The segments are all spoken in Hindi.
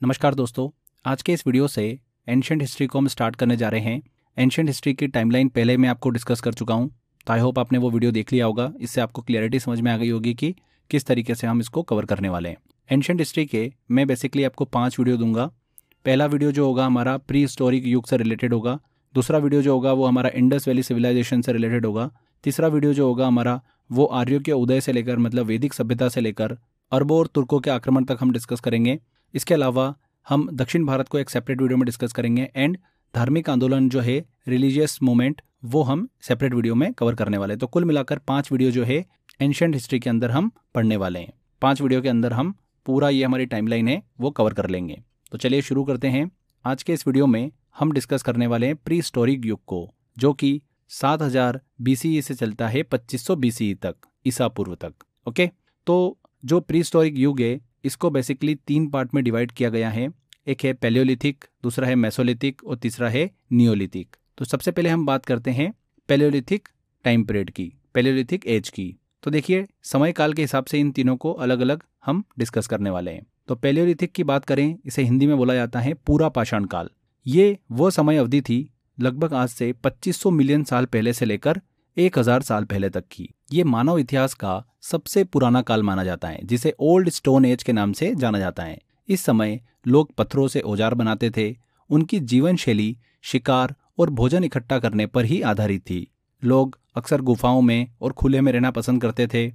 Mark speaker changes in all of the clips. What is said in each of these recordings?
Speaker 1: नमस्कार दोस्तों, आज के इस वीडियो से एंशिएंट हिस्ट्री को हम स्टार्ट करने जा रहे हैं। एंशिएंट हिस्ट्री की टाइमलाइन पहले मैं आपको डिस्कस कर चुका हूं, तो आई होप आपने वो वीडियो देख लिया होगा। इससे आपको क्लियरिटी समझ में आ गई होगी कि किस तरीके से हम इसको कवर करने वाले हैं। एंशिएंट हिस्ट्री के मैं बेसिकली आपको 5 वीडियो दूंगा। पहला वीडियो जो होगा हमारा प्री हिस्टोरिक युग से रिलेटेड होगा। दूसरा वीडियो जो होगा वो हमारा इंडस वैली सिविलाइजेशन से रिलेटेड होगा। तीसरा वीडियो जो होगा हमारा वो आर्यों के उदय से लेकर मतलब वैदिक सभ्यता से लेकर अरबों और तुर्कों के आक्रमण तक हम डिस्कस करेंगे। इसके अलावा हम दक्षिण भारत को एक सेपरेट वीडियो में डिस्कस करेंगे एंड धार्मिक आंदोलन जो है रिलीजियस मूवमेंट वो हम सेपरेट वीडियो में कवर करने वाले हैं। तो कुल मिलाकर 5 वीडियो जो है एंशिएंट हिस्ट्री के अंदर हम पढ़ने वाले हैं। 5 वीडियो के अंदर हम पूरा ये हमारी टाइमलाइन है वो कवर कर लेंगे। तो चलिए शुरू करते हैं। आज के इस वीडियो में हम डिस्कस करने वाले हैं प्री हिस्टोरिक युग को, जो कि 7000 BCE से चलता है 2500 BCE तक, ईसा पूर्व तक। ओके, तो जो प्री हिस्टोरिक युग है इसको बेसिकली 3 पार्ट में डिवाइड किया गया है। एक है पैलियोलिथिक, दूसरा है मेसोलिथिक और तीसरा है नियोलिथिक। तो सबसे पहले हम बात करते हैं पैलियोलिथिक टाइम पीरियड की, पैलियोलिथिक एज की। तो देखिए समय काल के हिसाब से इन तीनों को अलग अलग हम डिस्कस करने वाले हैं। तो पैलियोलिथिक की बात करें, इसे हिंदी में बोला जाता है पूरा पाषाण काल। ये वो समय अवधि थी लगभग आज से 2500 मिलियन साल पहले से लेकर 1000 साल पहले तक की। ये मानव इतिहास का सबसे पुराना काल माना जाता है, जिसे ओल्ड स्टोन एज के नाम से जाना जाता है। इस समय लोग पत्थरों से औजार बनाते थे। उनकी जीवन शैली शिकार और भोजन इकट्ठा करने पर ही आधारित थी। लोग अक्सर गुफाओं में और खुले में रहना पसंद करते थे।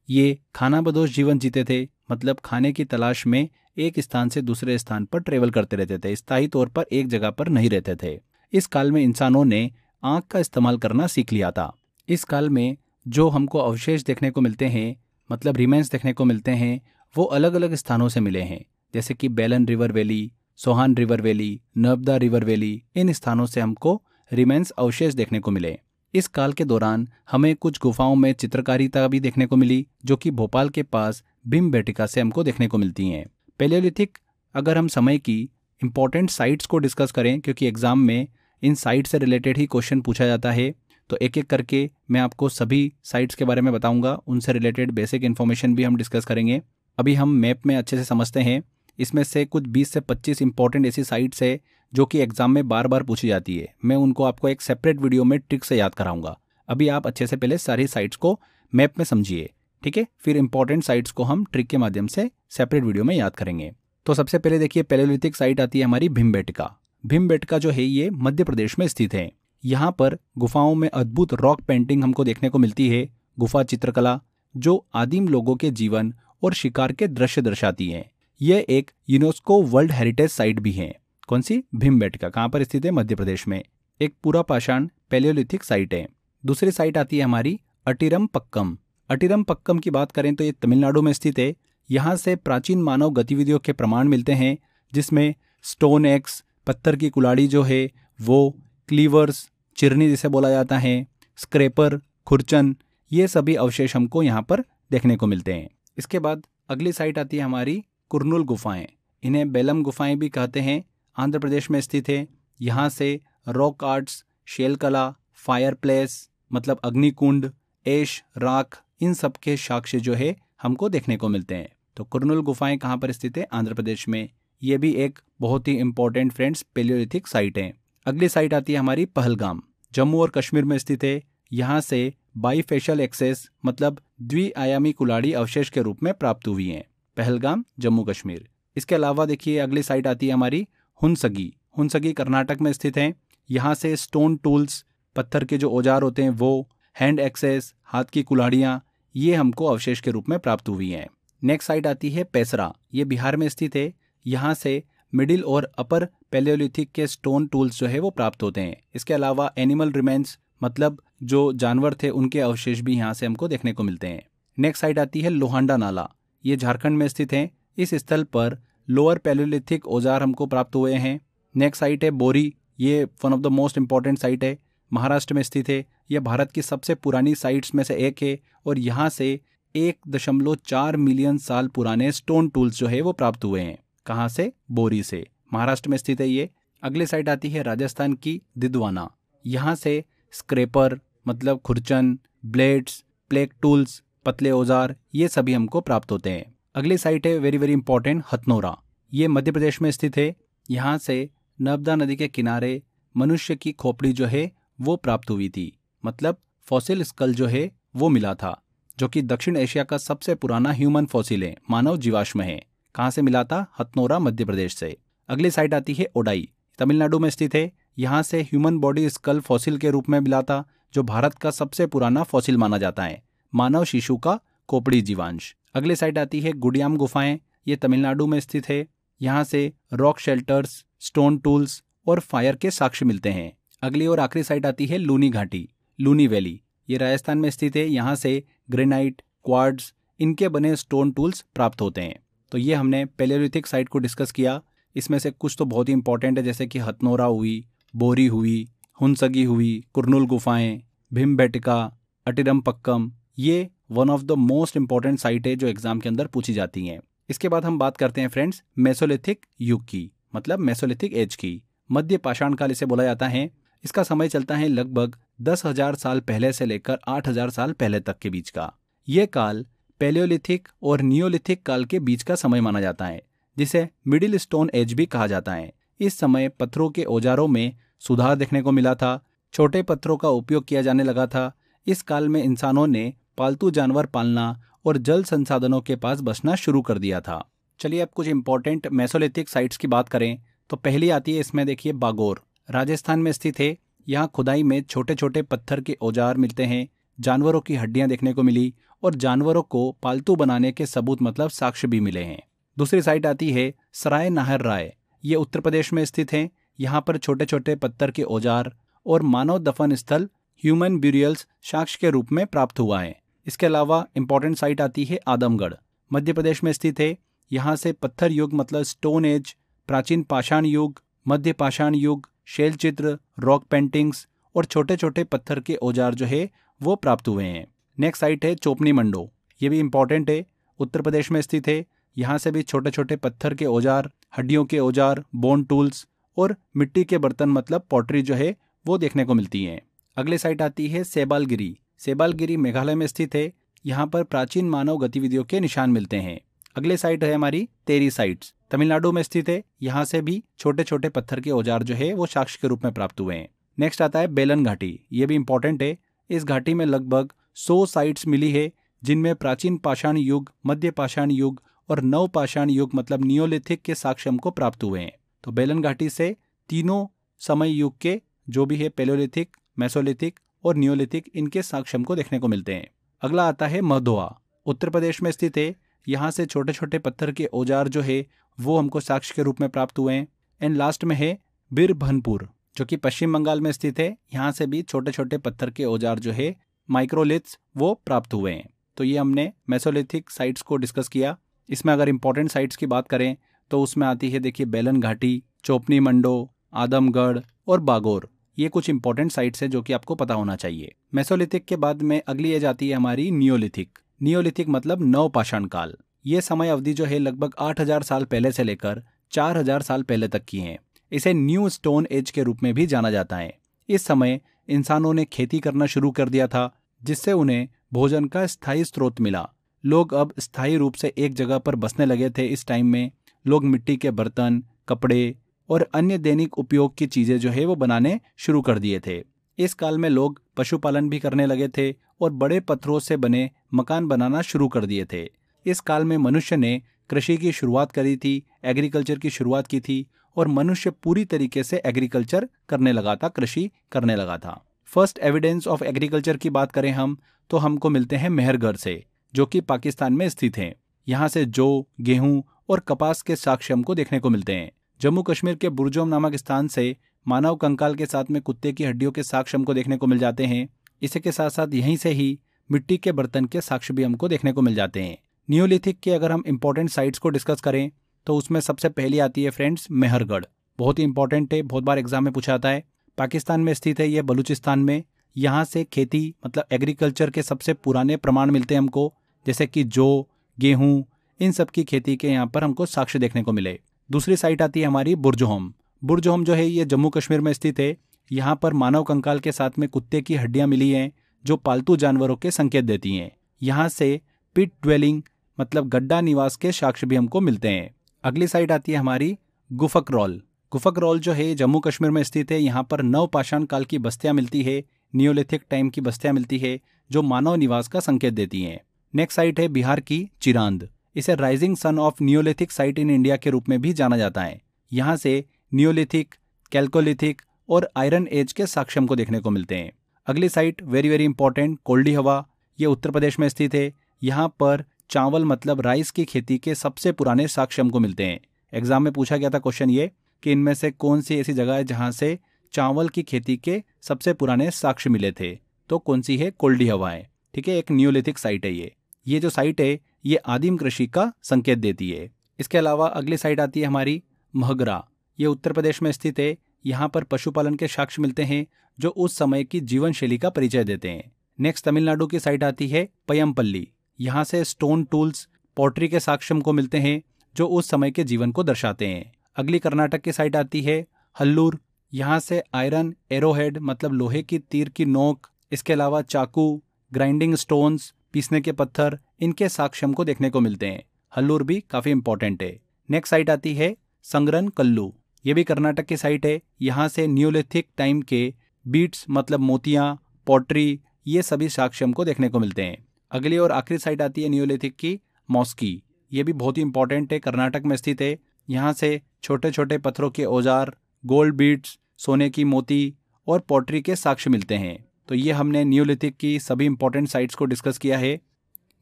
Speaker 1: ये खानाबदोश जीवन जीते थे, मतलब खाने की तलाश में एक स्थान से दूसरे स्थान पर ट्रेवल करते रहते थे, स्थायी तौर पर एक जगह पर नहीं रहते थे। इस काल में इंसानों ने आँख का इस्तेमाल करना सीख लिया था। इस काल में जो हमको अवशेष देखने को मिलते हैं, मतलब रिमेन्स देखने को मिलते हैं, वो अलग अलग स्थानों से मिले हैं, जैसे कि Belan river valley, Sohan river valley, Narmada river valley. इन स्थानों से हमको रिमेन्स अवशेष देखने को मिले। इस काल के दौरान हमें कुछ गुफाओं में चित्रकारिता भी देखने को मिली, जो कि भोपाल के पास भीमबेटका से हमको देखने को मिलती हैं। पैलियोलिथिक, अगर हम समय की इंपॉर्टेंट साइट्स को डिस्कस करें, क्योंकि एग्जाम में इन साइट से रिलेटेड ही क्वेश्चन पूछा जाता है, तो एक एक करके मैं आपको सभी साइट्स के बारे में बताऊंगा। उनसे रिलेटेड बेसिक इन्फॉर्मेशन भी हम डिस्कस करेंगे। अभी हम मैप में अच्छे से समझते हैं। इसमें से कुछ 20 से 25 इंपॉर्टेंट ऐसी साइट्स है जो कि एग्जाम में बार बार पूछी जाती है। मैं उनको आपको एक सेपरेट वीडियो में ट्रिक से याद कराऊंगा। अभी आप अच्छे से पहले सारी साइट्स को मैप में समझिए, ठीक है? फिर इंपॉर्टेंट साइट्स को हम ट्रिक के माध्यम से सेपरेट वीडियो में याद करेंगे। तो सबसे पहले देखिए पैलियोलिथिक साइट आती है हमारी भीमबेटका। भीमबेटका जो है ये मध्य प्रदेश में स्थित है। यहाँ पर गुफाओं में अद्भुत रॉक पेंटिंग हमको देखने को मिलती है, गुफा चित्रकला, जो आदिम लोगों के जीवन और शिकार के दृश्य दर्शाती है। यह एक यूनेस्को वर्ल्ड हेरिटेज साइट भी है। कौन सी? भीमबेटका। कहाँ पर स्थित है? मध्य प्रदेश में। एक पूरा पाषाण पैलियोलिथिक साइट है। दूसरी साइट आती है हमारी अटिरम पक्कम। अटिरम पक्कम की बात करें तो ये तमिलनाडु में स्थित है। यहाँ से प्राचीन मानव गतिविधियों के प्रमाण मिलते हैं, जिसमें स्टोन एक्स, पत्थर की कुल्हाड़ी जो है वो, क्लीवर्स, चिरनी जिसे बोला जाता है, स्क्रेपर, खुरचन, ये सभी अवशेष हमको यहाँ पर देखने को मिलते हैं। इसके बाद अगली साइट आती है हमारी कुरनूल गुफाएं। इन्हें बेलम गुफाएं भी कहते हैं, आंध्र प्रदेश में स्थित है। यहाँ से रॉक आर्ट्स, शेल कला, फायर प्लेस मतलब अग्निकुंड, ऐश, राख, इन सब के साक्ष्य जो है हमको देखने को मिलते हैं। तो कुरनूल गुफाएं कहाँ पर स्थित है? आंध्र प्रदेश में। ये भी एक बहुत ही इंपॉर्टेंट फ्रेंड्स पैलियोलिथिक साइट है। अगली साइट आती है हमारी पहलगाम, जम्मू और कश्मीर में स्थित है। यहाँ से बाईफेशियल एक्सेस मतलब द्विआयामी कुल्हाड़ी अवशेष के रूप में प्राप्त हुई हैं। पहलगाम, जम्मू कश्मीर। इसके अलावा देखिए अगली साइट आती है हमारी हुंसगी। हुंसगी कर्नाटक में स्थित है। यहाँ से स्टोन टूल्स, पत्थर के जो औजार होते हैं वो, हैंड एक्सेस, हाथ की कुल्हाड़ियाँ, ये हमको अवशेष के रूप में प्राप्त हुई हैं। नेक्स्ट साइट आती है पेसरा। ये बिहार में स्थित है। यहाँ से मिडिल और अपर पैलियोलिथिक के स्टोन टूल्स जो है वो प्राप्त होते हैं। इसके अलावा एनिमल रिमेन्स मतलब जो जानवर थे उनके अवशेष भी यहाँ से हमको देखने को मिलते हैं। नेक्स्ट साइट आती है लोहांडा नाला। ये झारखंड में स्थित है। इस स्थल पर लोअर पैलियोलिथिक औजार हमको प्राप्त हुए हैं। नेक्स्ट साइट है बोरी। ये one of the most important site है, महाराष्ट्र में स्थित है। यह भारत की सबसे पुरानी साइट्स में से एक है और यहाँ से 1.4 मिलियन साल पुराने स्टोन टूल्स जो है वो प्राप्त हुए हैं। कहाँ से? बोरी से, महाराष्ट्र में स्थित है ये। अगली साइट आती है राजस्थान की दिदवाना। यहाँ से स्क्रेपर मतलब खुरचन, ब्लेड्स, प्लेग टूल्स, पतले औजार, ये सभी हमको प्राप्त होते हैं। अगली साइट है वेरी वेरी इंपॉर्टेंट हथनोरा। ये मध्य प्रदेश में स्थित है। यहाँ से नर्मदा नदी के किनारे मनुष्य की खोपड़ी जो है वो प्राप्त हुई थी, मतलब फॉसिल स्कल जो है वो मिला था, जो कि दक्षिण एशिया का सबसे पुराना ह्यूमन फॉसिल है, मानव जीवाश्म है। कहाँ से मिला था? हथनोरा मध्य प्रदेश से। अगली साइट आती है ओडाई, तमिलनाडु में स्थित है। यहाँ से ह्यूमन बॉडी स्कल फॉसिल के रूप में मिला था, जो भारत का सबसे पुराना फॉसिल माना जाता है, मानव शिशु का खोपड़ी जीवांश। अगली साइट आती है गुडियाम गुफाएं, ये तमिलनाडु में स्थित है। यहाँ से रॉक शेल्टर्स, स्टोन टूल्स और फायर के साक्ष्य मिलते हैं। अगली और आखिरी साइट आती है लूनी घाटी, लूनी वैली, ये राजस्थान में स्थित है। यहाँ से ग्रेनाइट, क्वार्ट्ज, इनके बने स्टोन टूल्स प्राप्त होते हैं। तो ये हमने पैलियोलिथिक साइट को डिस्कस किया। इसमें से कुछ तो बहुत ही इंपॉर्टेंट है, जैसे कि हथनोरा हुई, बोरी हुई, हुनसगी हुई, कुरनूल गुफाएं, भीमबेटका, अटिरमपक्कम, ये one of the most important site है जो एग्जाम के अंदर पूछी जाती हैं। इसके बाद हम बात करते हैं फ्रेंड्स मेसोलिथिक युग की, मतलब मेसोलिथिक एज की। मध्य पाषाण काल इसे बोला जाता है। इसका समय चलता है लगभग 10,000 साल पहले से लेकर 8,000 साल पहले तक के बीच का। ये काल पैलियोलिथिक और नियोलिथिक काल के बीच का समय माना जाता है, जिसे मिडिल स्टोन एज भी कहा जाता है। इस समय पत्थरों के औजारों में सुधार देखने को मिला था, छोटे पत्थरों का उपयोग किया जाने लगा था। इस काल में इंसानों ने पालतू जानवर पालना और जल संसाधनों के पास बसना शुरू कर दिया था। चलिए अब कुछ इंपॉर्टेंट मेसोलिथिक साइट्स की बात करें तो पहली आती है, इसमें देखिए बागोर, राजस्थान में स्थित है। यहाँ खुदाई में छोटे छोटे पत्थर के औजार मिलते हैं, जानवरों की हड्डियां देखने को मिली और जानवरों को पालतू बनाने के सबूत मतलब साक्ष्य भी मिले हैं। दूसरी साइट आती है सराय नाहर राय, ये उत्तर प्रदेश में स्थित है। यहाँ पर छोटे छोटे पत्थर के औजार और मानव दफन स्थल ह्यूमन ब्यूरियल्स साक्ष्य के रूप में प्राप्त हुआ है। इसके अलावा इंपॉर्टेंट साइट आती है आदमगढ़, मध्य प्रदेश में स्थित है। यहाँ से पत्थर युग मतलब स्टोन एज, प्राचीन पाषाण युग, मध्य पाषाण युग, शैल चित्र, रॉक पेंटिंग्स और छोटे छोटे पत्थर के औजार जो है वो प्राप्त हुए हैं। नेक्स्ट साइट है चोपनी मंडो, ये भी इंपॉर्टेंट है, उत्तर प्रदेश में स्थित है। यहाँ से भी छोटे छोटे पत्थर के औजार, हड्डियों के औजार, बोन टूल्स और मिट्टी के बर्तन मतलब पॉटरी जो है वो देखने को मिलती हैं। अगली साइट आती है सेबालगिरी, सेबालगिरी मेघालय में स्थित है। यहाँ पर प्राचीन मानव गतिविधियों के निशान मिलते हैं। अगले साइट है हमारी तेरी साइट्स, तमिलनाडु में स्थित है। यहाँ से भी छोटे छोटे पत्थर के औजार जो है वो साक्ष्य के रूप में प्राप्त हुए हैं। नेक्स्ट आता है बेलन घाटी, ये भी इंपॉर्टेंट है। इस घाटी में लगभग 100 साइट्स मिली है, जिनमें प्राचीन पाषाण युग, मध्य पाषाण युग और नव पाषाण युग मतलब नियोलिथिक के साक्ष्य हमको प्राप्त हुए हैं। तो बेलन घाटी से तीनों समय युग के जो भी है पैलियोलिथिक, मेसोलिथिक और नियोलिथिक, इनके साक्ष्य हमको देखने को मिलते हैं। अगला आता है महदोआ, उत्तर प्रदेश में स्थित है। यहाँ से छोटे छोटे पत्थर के औजार जो है वो हमको साक्ष्य के रूप में प्राप्त हुए हैं। एंड लास्ट में है बीरभनपुर, जो कि पश्चिम बंगाल में स्थित है। यहाँ से भी छोटे छोटे पत्थर के औजार जो है माइक्रोलिथ्स वो प्राप्त हुए हैं। तो ये हमने मेसोलिथिक साइट्स को डिस्कस किया। इसमें अगर इंपॉर्टेंट साइट्स की बात करें तो उसमें आती है देखिए बेलन घाटी, चोपनी मंडो, आदमगढ़ और बागोर, ये कुछ इंपॉर्टेंट साइट्स है जो कि आपको पता होना चाहिए। मेसोलिथिक के बाद में अगली एज आती है हमारी नियोलिथिक। नियोलिथिक मतलब नवपाषाण काल। ये समय अवधि जो है लगभग 8,000 साल पहले से लेकर 4,000 साल पहले तक की है। इसे न्यू स्टोन एज के रूप में भी जाना जाता है। इस समय इंसानों ने खेती करना शुरू कर दिया था, जिससे उन्हें भोजन का स्थायी स्रोत मिला। लोग अब स्थायी रूप से एक जगह पर बसने लगे थे। इस टाइम में लोग मिट्टी के बर्तन, कपड़े और अन्य दैनिक उपयोग की चीजें जो है वो बनाने शुरू कर दिए थे। इस काल में लोग पशुपालन भी करने लगे थे और बड़े पत्थरों से बने मकान बनाना शुरू कर दिए थे। इस काल में मनुष्य ने कृषि की शुरुआत करी थी, एग्रीकल्चर की शुरुआत की थी और मनुष्य पूरी तरीके से एग्रीकल्चर करने लगा था, कृषि करने लगा था। फर्स्ट एविडेंस ऑफ एग्रीकल्चर की बात करें हम तो हमको मिलते हैं मेहरगढ़ से, जो कि पाकिस्तान में स्थित है। यहाँ से जौ, गेहूं और कपास के साक्ष्य हमको देखने को मिलते हैं। जम्मू कश्मीर के बुरजोम नामक स्थान से मानव कंकाल के साथ में कुत्ते की हड्डियों के साक्ष्य हमको देखने को मिल जाते हैं। इसी के साथ साथ यहीं से ही मिट्टी के बर्तन के साक्ष्य भी हमको देखने को मिल जाते हैं। नियोलिथिक के अगर हम इंपॉर्टेंट साइट्स को डिस्कस करें तो उसमें सबसे पहली आती है फ्रेंड्स मेहरगढ़, बहुत ही इंपॉर्टेंट है, बहुत बार एग्जाम में पूछा जाता है। पाकिस्तान में स्थित है ये, बलूचिस्तान में। यहाँ से खेती मतलब एग्रीकल्चर के सबसे पुराने प्रमाण मिलते हैं हमको, जैसे कि जौ, गेहूं, इन सब की खेती के यहाँ पर हमको साक्ष्य देखने को मिले। दूसरी साइट आती है हमारी बुरजोहम। बुरजोहम जो है ये जम्मू कश्मीर में स्थित है। यहाँ पर मानव कंकाल के साथ में कुत्ते की हड्डियां मिली हैं, जो पालतू जानवरों के संकेत देती हैं। यहाँ से पिट ड्वेलिंग मतलब गड्ढा निवास के साक्ष्य भी हमको मिलते हैं। अगली साइट आती है हमारी गुफकरौल। गुफकरौल जो है जम्मू कश्मीर में स्थित है। यहाँ पर नवपाषाण काल की बस्तियाँ मिलती है, नियोलिथिक टाइम की बस्तियाँ मिलती है जो मानव निवास का संकेत देती हैं। नेक्स्ट साइट है बिहार की चिरांद। इसे rising son of Neolithic site in India के रूप में भी जाना जाता है। यहाँ से नियोलिथिक, कैल्कोलिथिक और आयरन एज के साक्ष्य को देखने को मिलते हैं। अगली साइट वेरी वेरी इंपॉर्टेंट, कोल्डी हवा। ये उत्तर प्रदेश में स्थित है। यहाँ पर चावल मतलब राइस की खेती के सबसे पुराने साक्ष्य हमको मिलते हैं। एग्जाम में पूछा गया था क्वेश्चन ये कि इनमें से कौन सी ऐसी जगह है जहाँ से चावल की खेती के सबसे पुराने साक्ष्य मिले थे, तो कौन सी है? कोल्डी हवा है। ठीक है, एक नियोलिथिक साइट है ये जो साइट है ये आदिम कृषि का संकेत देती है। इसके अलावा अगली साइट आती है हमारी महगरा। ये उत्तर प्रदेश में स्थित है। यहाँ पर पशुपालन के साक्ष्य मिलते हैं जो उस समय की जीवन शैली का परिचय देते हैं। नेक्स्ट तमिलनाडु की साइट आती है पयमपल्ली। यहाँ से स्टोन टूल्स, पॉटरी के साक्ष्य को मिलते हैं जो उस समय के जीवन को दर्शाते हैं। अगली कर्नाटक की साइट आती है हल्लूर। यहाँ से आयरन एरोहेड मतलब लोहे की तीर की नोक, इसके अलावा चाकू, ग्राइंडिंग स्टोन्स, पीसने के पत्थर, इनके साक्ष्य को देखने को मिलते हैं। हल्लूर भी काफी इंपॉर्टेंट है। नेक्स्ट साइट आती है संगरन कल्लू। ये भी कर्नाटक की साइट है। यहाँ से नियोलिथिक टाइम के बीट्स मतलब मोतियाँ, पॉटरी, ये सभी साक्ष्य को देखने को मिलते हैं। अगली और आखिरी साइट आती है नियोलिथिक की मॉस्की। ये भी बहुत ही इंपॉर्टेंट है, कर्नाटक में स्थित है। यहाँ से छोटे छोटे पत्थरों के औजार, गोल्ड बीट्स, सोने की मोती और पॉटरी के साक्ष्य मिलते हैं। तो ये हमने नियोलिथिक की सभी इंपॉर्टेंट साइट्स को डिस्कस किया है।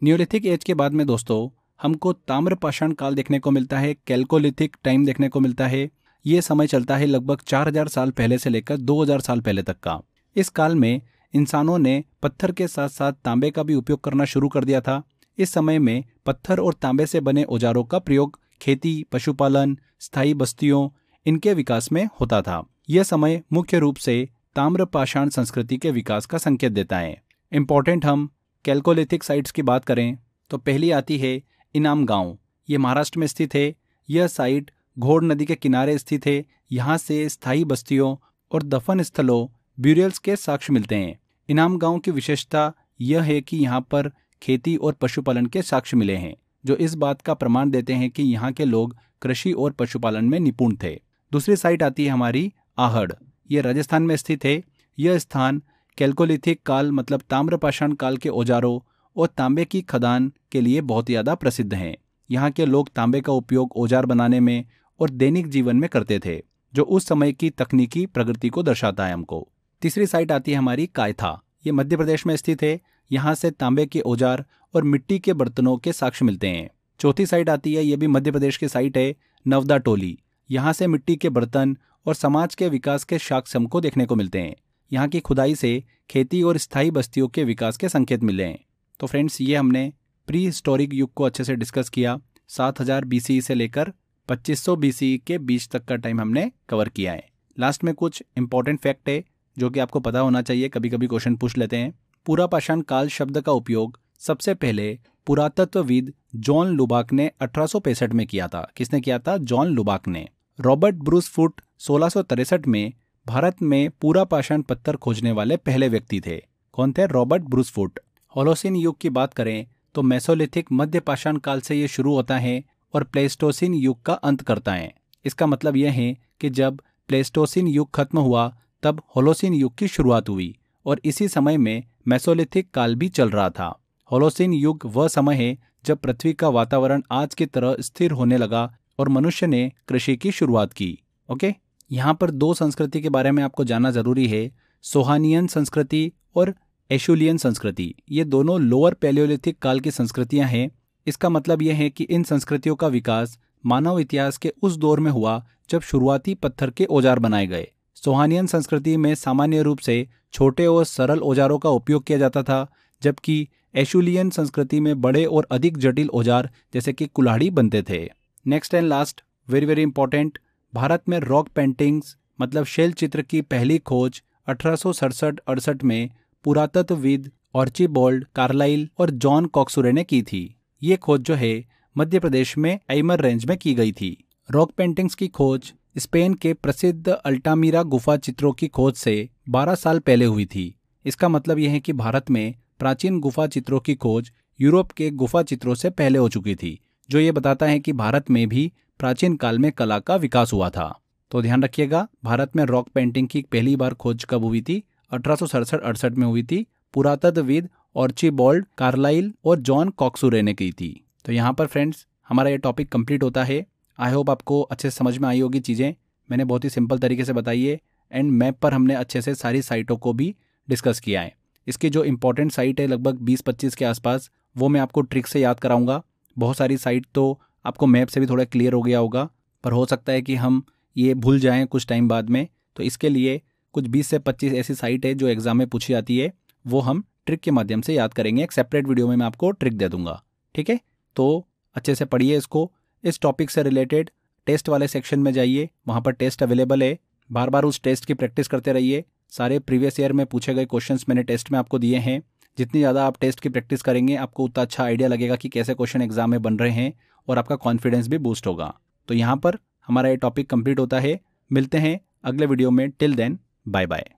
Speaker 1: नियोलिथिक एज के बाद में दोस्तों हमको ताम्रपाषाण काल देखने को मिलता है, कैल्कोलिथिक टाइम देखने को मिलता है। ये समय चलता है लगभग 4000 साल पहले से लेकर 2000 साल पहले तक का। इस काल में इंसानों ने पत्थर के साथ साथ तांबे का भी उपयोग करना शुरू कर दिया था। इस समय में पत्थर और तांबे से बने औजारों का प्रयोग खेती, पशुपालन, स्थायी बस्तियों, इनके विकास में होता था। यह समय मुख्य रूप से ताम्रपाषाण संस्कृति के विकास का संकेत देता है। इंपॉर्टेंट हम कैल्कोलिथिक साइट्स की बात करें तो पहली आती है इनाम गांव। ये महाराष्ट्र में स्थित है। यह साइट घोड़ नदी के किनारे स्थित है। यहाँ से स्थायी बस्तियों और दफन स्थलों, ब्यूरियल्स के साक्ष्य मिलते हैं। इनाम गांव की विशेषता यह है कि यहाँ पर खेती और पशुपालन के साक्ष्य मिले हैं जो इस बात का प्रमाण देते हैं कि यहाँ के लोग कृषि और पशुपालन में निपुण थे। दूसरी साइट आती है हमारी आहड़। ये राजस्थान में स्थित है। यह स्थान कैल्कोलिथिक काल मतलब ताम्रपाषाण काल के औजारों और तांबे की खदान के लिए बहुत ज़्यादा प्रसिद्ध हैं। यहाँ के लोग तांबे का उपयोग औजार बनाने में और दैनिक जीवन में करते थे जो उस समय की तकनीकी प्रगति को दर्शाता है हमको। तीसरी साइट आती है हमारी कायथा। ये मध्य प्रदेश में स्थित है। यहाँ से तांबे के औजार और मिट्टी के बर्तनों के साक्ष्य मिलते हैं। चौथी साइट आती है, ये भी मध्य प्रदेश की साइट है, नवदा टोली। यहाँ से मिट्टी के बर्तन और समाज के विकास के साक्ष्य हमको देखने को मिलते हैं। यहाँ की खुदाई से खेती और स्थायी बस्तियों के विकास के संकेत मिले हैं। तो फ्रेंड्स, ये हमने प्री हिस्टोरिक युग को अच्छे से डिस्कस किया। 7000 BCE से लेकर 2500 BCE के बीच तक का टाइम हमने कवर किया है। लास्ट में कुछ इंपॉर्टेंट फैक्ट है जो कि आपको पता होना चाहिए, कभी कभी क्वेश्चन पूछ लेते हैं। पुरापाषाण काल शब्द का उपयोग सबसे पहले पुरातत्वविद जॉन लुबाक ने 1865 में किया था। किसने किया था? जॉन लुबाक ने। रॉबर्ट ब्रूस फुट 1663 में भारत में पुरापाषाण पत्थर खोजने वाले पहले व्यक्ति थे। कौन थे? Robert Bruce foot. होलोसिन युग की बात करें तो मेसोलिथिक मध्य पाषाण काल से ये शुरू होता है और प्लेस्टोसिन युग का अंत करता है। इसका मतलब यह है कि जब प्लेस्टोसिन युग खत्म हुआ तब होलोसिन युग की शुरुआत हुई और इसी समय में मेसोलिथिक काल भी चल रहा था। होलोसिन युग वह समय है जब पृथ्वी का वातावरण आज की तरह स्थिर होने लगा और मनुष्य ने कृषि की शुरुआत की। ओके, यहाँ पर दो संस्कृति के बारे में आपको जानना जरूरी है, सोहानियन संस्कृति और एशुलियन संस्कृति। ये दोनों लोअर पैलियोलिथिक काल की संस्कृतियां हैं। इसका मतलब यह है कि इन संस्कृतियों का विकास मानव इतिहास के उस दौर में हुआ जब शुरुआती पत्थर के औजार बनाए गए। सोहानियन संस्कृति में सामान्य रूप से छोटे और सरल औजारों का उपयोग किया जाता था, जबकि एशुलियन संस्कृति में बड़े और अधिक जटिल औजार जैसे कि कुल्हाड़ी बनते थे। Next and last, very very important, Bharat में रॉक पेंटिंग्स मतलब शैल चित्र की पहली खोज 1867-68 में पुरातत्वविद आर्चिबाल्ड कार्लाइल और जॉन कॉक्सुरे ने की थी। ये खोज जो है मध्य प्रदेश में एमर रेंज में की गई थी। रॉक पेंटिंग्स की खोज स्पेन के प्रसिद्ध अल्टामीरा गुफा चित्रों की खोज से 12 साल पहले हुई थी। इसका मतलब यह है कि भारत में प्राचीन गुफा चित्रों की खोज यूरोप के गुफा चित्रों से पहले हो चुकी थी, जो ये बताता है कि भारत में भी प्राचीन काल में कला का विकास हुआ था। तो ध्यान रखिएगा, भारत में रॉक पेंटिंग की पहली बार खोज कब हुई थी? 1867-68 में हुई थी। पुरातत्वविद आर्चिबाल्ड कार्लाइल और जॉन कॉक्सुरे ने की थी। तो यहाँ पर फ्रेंड्स हमारा ये टॉपिक कंप्लीट होता है। आई होप आपको अच्छे से समझ में आई होगी चीज़ें। मैंने बहुत ही सिंपल तरीके से बताई है एंड मैप पर हमने अच्छे से सारी साइटों को भी डिस्कस किया है। इसकी जो इंपॉर्टेंट साइट है लगभग 20-25 के आसपास, वो मैं आपको ट्रिक से याद कराऊंगा। बहुत सारी साइट तो आपको मैप से भी थोड़ा क्लियर हो गया होगा, पर हो सकता है कि हम ये भूल जाएं कुछ टाइम बाद में। तो इसके लिए कुछ 20 से 25 ऐसी साइट है जो एग्जाम में पूछी जाती है, वो हम ट्रिक के माध्यम से याद करेंगे। एक सेपरेट वीडियो में मैं आपको ट्रिक दे दूंगा, ठीक है? तो अच्छे से पढ़िए इसको। इस टॉपिक से रिलेटेड टेस्ट वाले सेक्शन में जाइए, वहाँ पर टेस्ट अवेलेबल है। बार बार उस टेस्ट की प्रैक्टिस करते रहिए। सारे प्रीवियस ईयर में पूछे गए क्वेश्चंस मैंने टेस्ट में आपको दिए हैं। जितनी ज़्यादा आप टेस्ट की प्रैक्टिस करेंगे आपको उतना अच्छा आइडिया लगेगा कि कैसे क्वेश्चन एग्जाम में बन रहे हैं और आपका कॉन्फिडेंस भी बूस्ट होगा। तो यहाँ पर हमारा ये टॉपिक कंप्लीट होता है। मिलते हैं अगले वीडियो में। Till then bye bye.